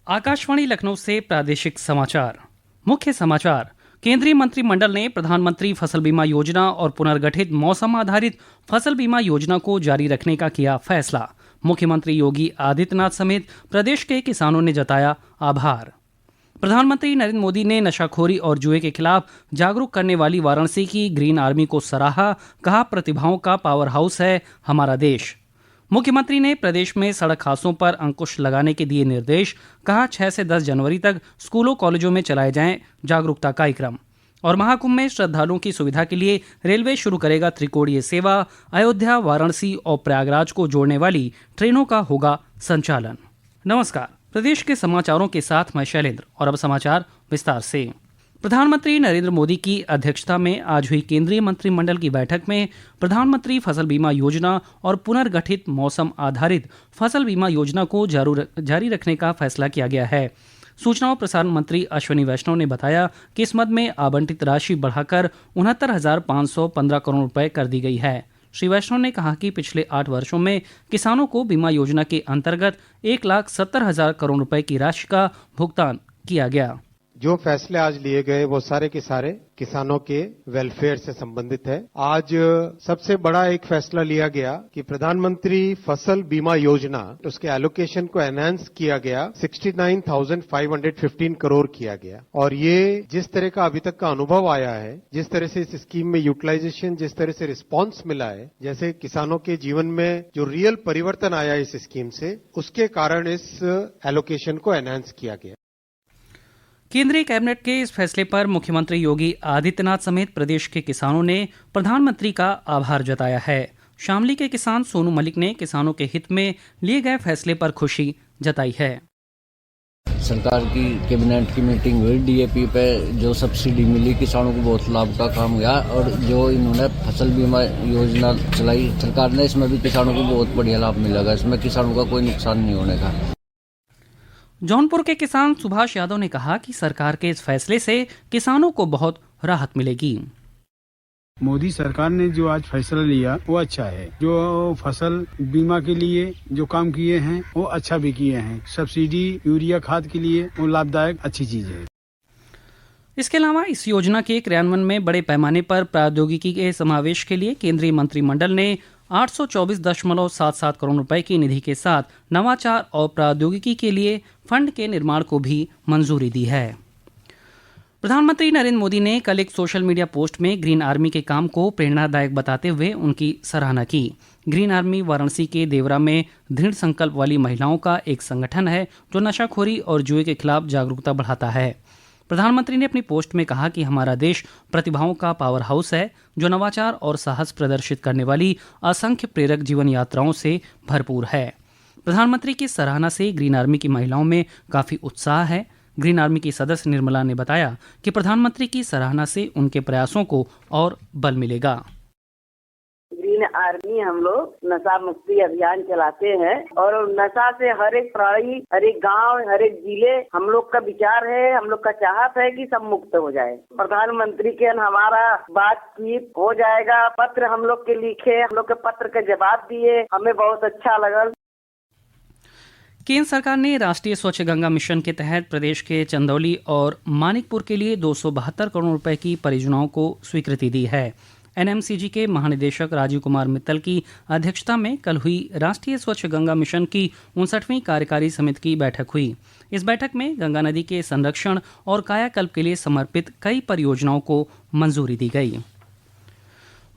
आकाशवाणी लखनऊ से प्रादेशिक समाचार। मुख्य समाचार। केंद्रीय मंत्रिमंडल ने प्रधानमंत्री फसल बीमा योजना और पुनर्गठित मौसम आधारित फसल बीमा योजना को जारी रखने का किया फैसला। मुख्यमंत्री योगी आदित्यनाथ समेत प्रदेश के किसानों ने जताया आभार। प्रधानमंत्री नरेंद्र मोदी ने नशाखोरी और जुए के खिलाफ जागरूक करने वाली वाराणसी की ग्रीन आर्मी को सराहा। कहा, प्रतिभाओं का पावर हाउस है हमारा देश। मुख्यमंत्री ने प्रदेश में सड़क हादसों पर अंकुश लगाने के दिए निर्देश। कहा, 6 से 10 जनवरी तक स्कूलों कॉलेजों में चलाए जाएं जागरूकता कार्यक्रम। और महाकुंभ में श्रद्धालुओं की सुविधा के लिए रेलवे शुरू करेगा त्रिकोणीय सेवा। अयोध्या, वाराणसी और प्रयागराज को जोड़ने वाली ट्रेनों का होगा संचालन। नमस्कार, प्रदेश के समाचारों के साथ मैं शैलेंद्र। और अब समाचार विस्तार से। प्रधानमंत्री नरेंद्र मोदी की अध्यक्षता में आज हुई केंद्रीय मंत्रिमंडल की बैठक में प्रधानमंत्री फसल बीमा योजना और पुनर्गठित मौसम आधारित फसल बीमा योजना को जारी रखने का फैसला किया गया है। सूचना और प्रसारण मंत्री अश्विनी वैष्णव ने बताया कि इस मद में आवंटित राशि बढ़ाकर 69,515 करोड़ रुपए कर दी गई है। श्री वैष्णव ने कहा कि पिछले 8 वर्षों में किसानों को बीमा योजना के अंतर्गत 1,70,000 करोड़ रुपए की राशि का भुगतान किया गया। जो फैसले आज लिए गए वो सारे के सारे किसानों के वेलफेयर से संबंधित है। आज सबसे बड़ा एक फैसला लिया गया कि प्रधानमंत्री फसल बीमा योजना उसके एलोकेशन को एनहांस किया गया, 69,515 करोड़ किया गया। और ये जिस तरह का अभी तक का अनुभव आया है, जिस तरह से इस स्कीम में यूटिलाइजेशन, जिस तरह से रिस्पांस मिला है, जैसे किसानों के जीवन में जो रियल परिवर्तन आया इस स्कीम से, उसके कारण इस एलोकेशन को एनहांस किया गया। केंद्रीय कैबिनेट के इस फैसले पर मुख्यमंत्री योगी आदित्यनाथ समेत प्रदेश के किसानों ने प्रधानमंत्री का आभार जताया है। शामली के किसान सोनू मलिक ने किसानों के हित में लिए गए फैसले पर खुशी जताई है। सरकार की कैबिनेट की मीटिंग हुई, डीएपी पे जो सब्सिडी मिली किसानों को बहुत लाभ का काम हुआ। और जो इन्होंने फसल बीमा योजना चलाई सरकार ने, इसमें भी किसानों को बहुत बढ़िया लाभ मिलेगा। इसमें किसानों का कोई नुकसान नहीं होने का। जौनपुर के किसान सुभाष यादव ने कहा कि सरकार के इस फैसले से किसानों को बहुत राहत मिलेगी। मोदी सरकार ने जो आज फैसला लिया वो अच्छा है। जो फसल बीमा के लिए जो काम किए हैं वो अच्छा भी किए हैं। सब्सिडी यूरिया खाद के लिए वो लाभदायक अच्छी चीज है। इसके अलावा इस योजना के क्रियान्वयन में बड़े पैमाने पर प्रौद्योगिकी के समावेश के लिए केंद्रीय मंत्रिमंडल ने 824.77 करोड़ रुपए की निधि के साथ नवाचार और प्रौद्योगिकी के लिए फंड के निर्माण को भी मंजूरी दी है। प्रधानमंत्री नरेंद्र मोदी ने कल एक सोशल मीडिया पोस्ट में ग्रीन आर्मी के काम को प्रेरणादायक बताते हुए उनकी सराहना की। ग्रीन आर्मी वाराणसी के देवरा में दृढ़ संकल्प वाली महिलाओं का एक संगठन है जो नशाखोरी और जुए के खिलाफ जागरूकता बढ़ाता है। प्रधानमंत्री ने अपनी पोस्ट में कहा कि हमारा देश प्रतिभाओं का पावर हाउस है जो नवाचार और साहस प्रदर्शित करने वाली असंख्य प्रेरक जीवन यात्राओं से भरपूर है। प्रधानमंत्री की सराहना से ग्रीन आर्मी की महिलाओं में काफी उत्साह है। ग्रीन आर्मी की सदस्य निर्मला ने बताया कि प्रधानमंत्री की सराहना से उनके प्रयासों को और बल मिलेगा। ग्रीन आर्मी हम लोग नशा मुक्ति अभियान चलाते हैं और नशा से हर एक प्राणी, हर एक गांव, हर एक जिले हम लोग का विचार है, हम लोग का चाहत है कि सब मुक्त हो जाए। प्रधानमंत्री के हमारा बातचीत हो जाएगा। पत्र हम लोग के लिखे, हम लोग के पत्र के जवाब दिए, हमें बहुत अच्छा लगा। केंद्र सरकार ने राष्ट्रीय स्वच्छ गंगा मिशन के तहत प्रदेश के चंदौली और मानिकपुर के लिए 272 करोड़ रुपए की परियोजनाओं को स्वीकृति दी है। एनएमसीजी के महानिदेशक राजीव कुमार मित्तल की अध्यक्षता में कल हुई राष्ट्रीय स्वच्छ गंगा मिशन की 59वीं कार्यकारी समिति की बैठक हुई। इस बैठक में गंगा नदी के संरक्षण और कायाकल्प के लिए समर्पित कई परियोजनाओं को मंजूरी दी गई।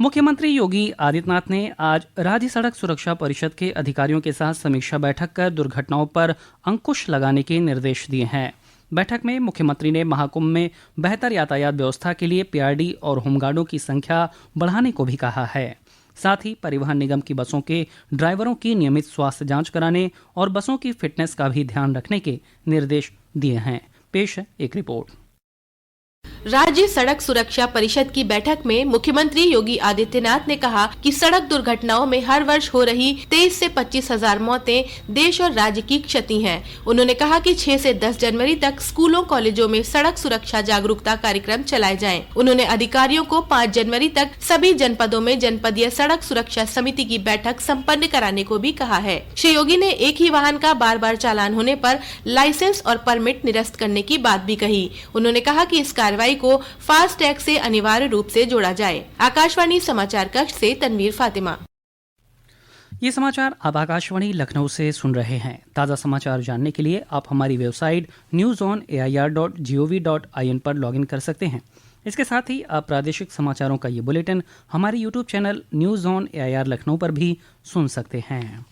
मुख्यमंत्री योगी आदित्यनाथ ने आज राज्य सड़क सुरक्षा परिषद के अधिकारियों के साथ समीक्षा बैठक कर दुर्घटनाओं पर अंकुश लगाने के निर्देश दिए हैं। बैठक में मुख्यमंत्री ने महाकुंभ में बेहतर यातायात व्यवस्था के लिए पीआरडी और होमगार्डों की संख्या बढ़ाने को भी कहा है। साथ ही परिवहन निगम की बसों के ड्राइवरों की नियमित स्वास्थ्य जांच कराने और बसों की फिटनेस का भी ध्यान रखने के निर्देश दिए हैं। पेश है एक रिपोर्ट। राज्य सड़क सुरक्षा परिषद की बैठक में मुख्यमंत्री योगी आदित्यनाथ ने कहा कि सड़क दुर्घटनाओं में हर वर्ष हो रही 23 से 25 हजार मौतें देश और राज्य की क्षति हैं। उन्होंने कहा कि 6 से 10 जनवरी तक स्कूलों कॉलेजों में सड़क सुरक्षा जागरूकता कार्यक्रम चलाए जाएं। उन्होंने अधिकारियों को 5 जनवरी तक सभी जनपदों में जनपदीय सड़क सुरक्षा समिति की बैठक सम्पन्न कराने को भी कहा है। श्री योगी ने एक ही वाहन का बार बार चालान होने पर लाइसेंस और परमिट निरस्त करने की बात भी कही। उन्होंने कहा कि इस कार्रवाई को फास्ट टैग से अनिवार्य रूप से जोड़ा जाए। आकाशवाणी समाचार कक्ष से तनवीर फातिमा। ये समाचार आप आकाशवाणी लखनऊ से सुन रहे हैं। ताज़ा समाचार जानने के लिए आप हमारी वेबसाइट newzonair.gov.in पर लॉगिन कर सकते हैं। इसके साथ ही आप प्रादेशिक समाचारों का ये बुलेटिन हमारे YouTube channel news on AIR Lucknow पर भी सुन सकते हैं।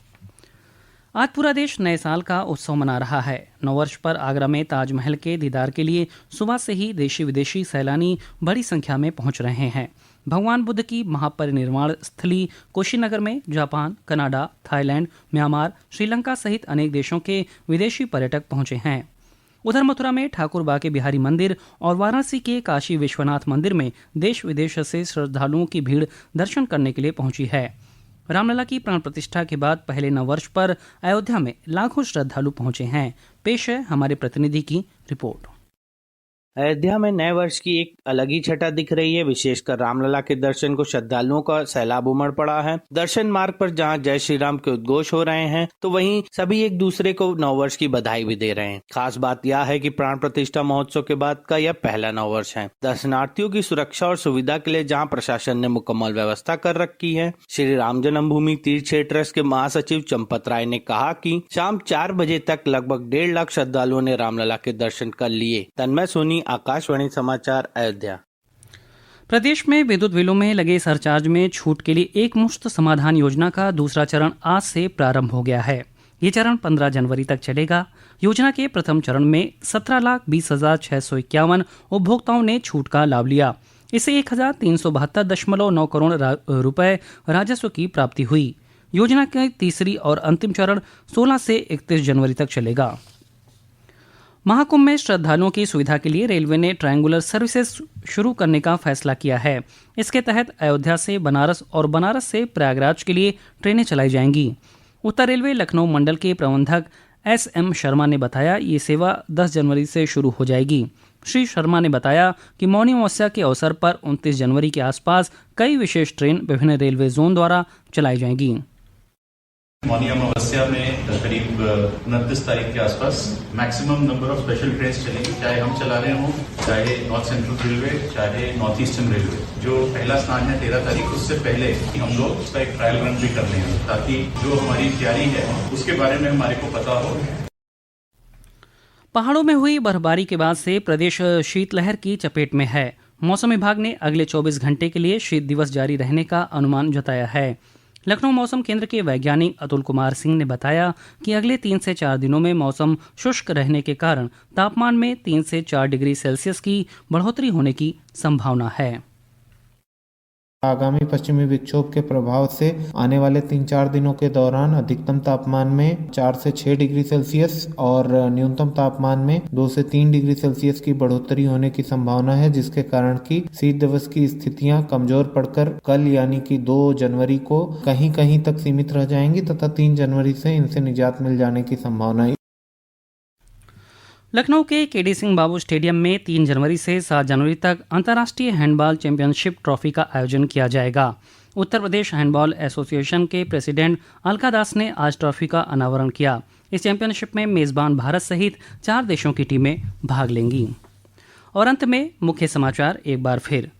आज पूरा देश नए साल का उत्सव मना रहा है। नववर्ष पर आगरा में ताजमहल के दीदार के लिए सुबह से ही देशी विदेशी सैलानी बड़ी संख्या में पहुंच रहे हैं। भगवान बुद्ध की महापरिनिर्वाण स्थली कुशीनगर में Japan, Canada, Thailand, Myanmar, Sri Lanka सहित अनेक देशों के विदेशी पर्यटक पहुंचे हैं। उधर मथुरा में ठाकुर बाके बिहारी मंदिर और वाराणसी के काशी विश्वनाथ मंदिर में देश विदेश से श्रद्धालुओं की भीड़ दर्शन करने के लिए पहुंची है। रामलला की प्राण प्रतिष्ठा के बाद पहले नववर्ष पर अयोध्या में लाखों श्रद्धालु पहुंचे हैं। पेश है हमारे प्रतिनिधि की रिपोर्ट। अयोध्या में नए वर्ष की एक अलग ही छटा दिख रही है। विशेषकर रामलला के दर्शन को श्रद्धालुओं का सैलाब उमड़ पड़ा है। दर्शन मार्ग पर जहां जय श्री राम के उद्घोष हो रहे हैं तो वहीं सभी एक दूसरे को नववर्ष की बधाई भी दे रहे हैं। खास बात यह है कि प्राण प्रतिष्ठा महोत्सव के बाद का यह पहला नववर्ष है। दर्शनार्थियों की सुरक्षा और सुविधा के लिए जहाँ प्रशासन ने मुकम्मल व्यवस्था कर रखी है। श्री राम जन्मभूमि तीर्थ क्षेत्र ट्रस्ट के महासचिव चंपत राय ने कहा कि शाम 4 बजे तक लगभग 1.5 लाख श्रद्धालुओं ने रामलला के दर्शन कर लिए। तन्मय सोनी, आकाशवाणी समाचार, अयोध्या। प्रदेश में विद्युत बिलों में लगे सरचार्ज में छूट के लिए एक मुश्त समाधान योजना का दूसरा चरण आज से प्रारंभ हो गया है। ये चरण 15 जनवरी तक चलेगा। योजना के प्रथम चरण में 17,20,651 उपभोक्ताओं ने छूट का लाभ लिया। इससे 1,372.9 करोड़ रुपए राजस्व की प्राप्ति हुई। योजना का तीसरी और अंतिम चरण 16 से 31 जनवरी तक चलेगा। महाकुंभ में श्रद्धालुओं की सुविधा के लिए रेलवे ने ट्रायंगुलर सर्विसेज शुरू करने का फैसला किया है। इसके तहत अयोध्या से बनारस और बनारस से प्रयागराज के लिए ट्रेनें चलाई जाएंगी। उत्तर रेलवे लखनऊ मंडल के प्रबंधक SM शर्मा ने बताया ये सेवा 10 जनवरी से शुरू हो जाएगी। श्री शर्मा ने बताया कि मौनी अमावस्या के अवसर पर 29 जनवरी के आसपास कई विशेष ट्रेन विभिन्न रेलवे जोन द्वारा चलाई जाएंगी। मौनी अमावस्या में करीब 29 तारीख के आसपास maximum number of special train चलेंगी, चाहे हम चला रहे हों, चाहे नॉर्थ सेंट्रल रेलवे, चाहे नॉर्थ ईस्टर्न रेलवे। जो पहला स्नान है 13 तारीख, उससे पहले हम लोग उसका एक ट्रायल रन भी कर रहे हैं ताकि जो हमारी तैयारी है उसके बारे में हमारे को पता हो। पहाड़ों में हुई बर्फबारी के बाद से प्रदेश शीतलहर की चपेट में है। मौसम विभाग ने अगले 24 घंटे के लिए शीत दिवस जारी रहने का अनुमान जताया है। लखनऊ मौसम केंद्र के वैज्ञानिक अतुल कुमार सिंह ने बताया कि अगले 3 से 4 दिनों में मौसम शुष्क रहने के कारण तापमान में 3 से 4 डिग्री सेल्सियस की बढ़ोतरी होने की संभावना है। आगामी पश्चिमी विक्षोभ के प्रभाव से आने वाले 3-4 दिनों के दौरान अधिकतम तापमान में 4 से 6 डिग्री सेल्सियस और न्यूनतम तापमान में 2 से 3 डिग्री सेल्सियस की बढ़ोतरी होने की संभावना है, जिसके कारण की शीत दिवस की स्थितियां कमजोर पड़कर कल यानी कि 2 जनवरी को कहीं कहीं तक सीमित रह जाएंगी तथा 3 जनवरी से इनसे निजात मिल जाने की संभावना है। लखनऊ के KD सिंह बाबू स्टेडियम में 3 जनवरी से 7 जनवरी तक अंतर्राष्ट्रीय हैंडबॉल चैंपियनशिप ट्रॉफी का आयोजन किया जाएगा। उत्तर प्रदेश हैंडबॉल एसोसिएशन के प्रेसिडेंट अलका दास ने आज ट्रॉफी का अनावरण किया। इस चैंपियनशिप में मेजबान भारत सहित 4 देशों की टीमें भाग लेंगी। और अंत में मुख्य समाचार एक बार फिर।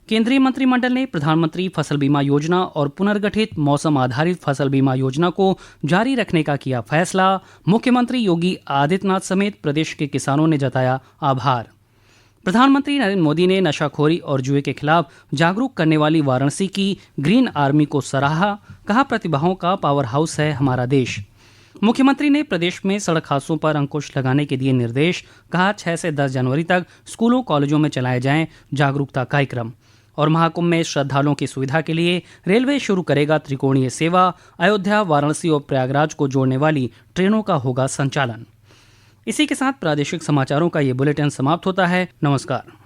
केंद्रीय मंत्रिमंडल ने प्रधानमंत्री फसल बीमा योजना और पुनर्गठित मौसम आधारित फसल बीमा योजना को जारी रखने का किया फैसला। मुख्यमंत्री योगी आदित्यनाथ समेत प्रदेश के किसानों ने जताया आभार। प्रधानमंत्री नरेंद्र मोदी ने नशाखोरी और जुए के खिलाफ जागरूक करने वाली वाराणसी की ग्रीन आर्मी को सराहा। कहा प्रतिभाओं का पावर हाउस है हमारा देश। मुख्यमंत्री ने प्रदेश में सड़क हादसों पर अंकुश लगाने के दिए निर्देश। कहा 6 से 10 जनवरी तक स्कूलों कॉलेजों में चलाए जाएं जागरूकता कार्यक्रम। और महाकुंभ में श्रद्धालुओं की सुविधा के लिए रेलवे शुरू करेगा त्रिकोणीय सेवा। अयोध्या, वाराणसी और प्रयागराज को जोड़ने वाली ट्रेनों का होगा संचालन। इसी के साथ प्रादेशिक समाचारों का ये बुलेटिन समाप्त होता है। नमस्कार।